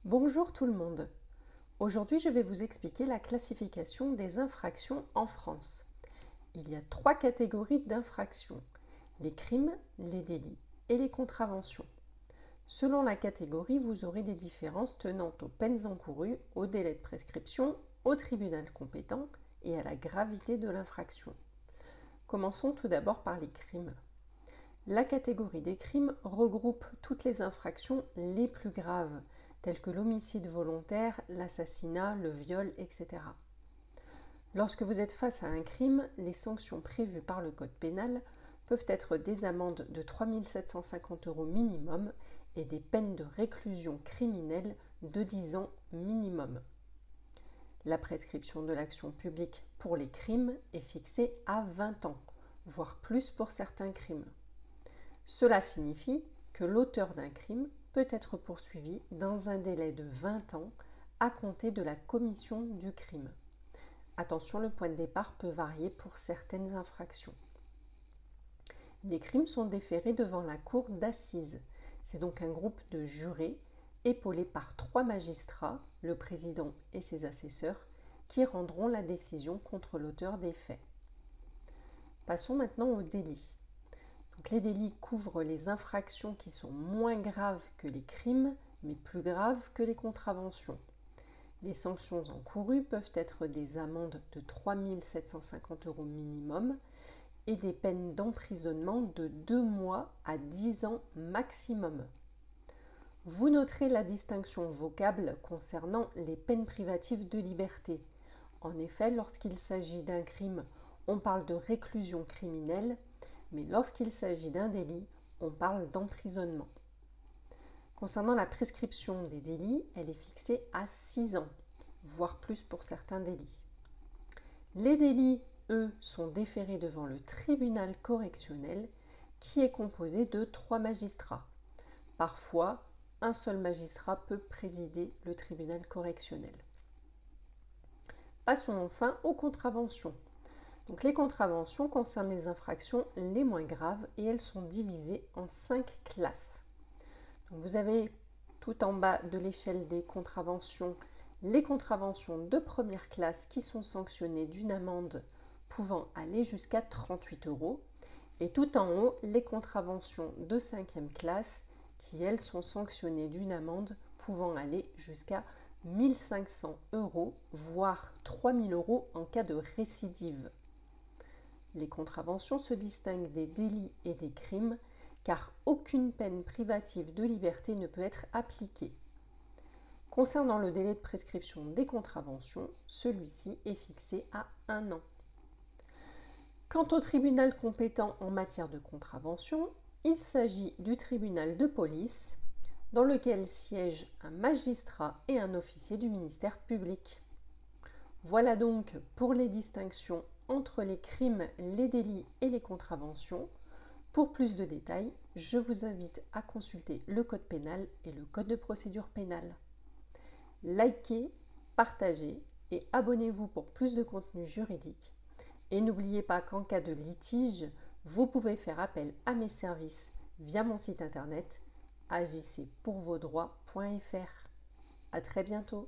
Bonjour tout le monde. Aujourd'hui, je vais vous expliquer la classification des infractions en France. Il y a 3 catégories d'infractions: les crimes, les délits et les contraventions. Selon la catégorie, vous aurez des différences tenant aux peines encourues, au délai de prescription, au tribunal compétent et à la gravité de l'infraction. Commençons tout d'abord par les crimes. La catégorie des crimes regroupe toutes les infractions les plus graves, telles que l'homicide volontaire, l'assassinat, le viol, etc. Lorsque vous êtes face à un crime, les sanctions prévues par le Code pénal peuvent être des amendes de 3 750 € minimum et des peines de réclusion criminelle de 10 ans minimum. La prescription de l'action publique pour les crimes est fixée à 20 ans, voire plus pour certains crimes. Cela signifie que l'auteur d'un crime peut être poursuivi dans un délai de 20 ans à compter de la commission du crime. Attention, le point de départ peut varier pour certaines infractions. Les crimes sont déférés devant la cour d'assises. C'est donc un groupe de jurés épaulés par 3 magistrats, le président et ses assesseurs, qui rendront la décision contre l'auteur des faits. Passons maintenant aux délits. Donc, les délits couvrent les infractions qui sont moins graves que les crimes, mais plus graves que les contraventions. Les sanctions encourues peuvent être des amendes de 3 750 € minimum et des peines d'emprisonnement de 2 mois à 10 ans maximum. Vous noterez la distinction vocable concernant les peines privatives de liberté. En effet, lorsqu'il s'agit d'un crime, on parle de réclusion criminelle, mais lorsqu'il s'agit d'un délit, on parle d'emprisonnement. Concernant la prescription des délits, elle est fixée à 6 ans, voire plus pour certains délits. Les délits, eux, sont déférés devant le tribunal correctionnel qui est composé de 3 magistrats. Parfois, un seul magistrat peut présider le tribunal correctionnel. Passons enfin aux contraventions. Donc, les contraventions concernent les infractions les moins graves et elles sont divisées en 5 classes. Donc, vous avez tout en bas de l'échelle des contraventions les contraventions de première classe qui sont sanctionnées d'une amende pouvant aller jusqu'à 38 € et tout en haut les contraventions de 5e classe qui elles sont sanctionnées d'une amende pouvant aller jusqu'à 1 500 €, voire 3 000 € en cas de récidive. Les contraventions se distinguent des délits et des crimes car aucune peine privative de liberté ne peut être appliquée. Concernant le délai de prescription des contraventions, celui-ci est fixé à 1 an. Quant au tribunal compétent en matière de contravention, il s'agit du tribunal de police dans lequel siègent un magistrat et un officier du ministère public. Voilà donc pour les distinctions entre les crimes, les délits et les contraventions. Pour plus de détails, je vous invite à consulter le Code pénal et le Code de procédure pénale. Likez, partagez et abonnez-vous pour plus de contenu juridique. Et n'oubliez pas qu'en cas de litige, vous pouvez faire appel à mes services via mon site internet agissezpourvosdroits.fr. À très bientôt.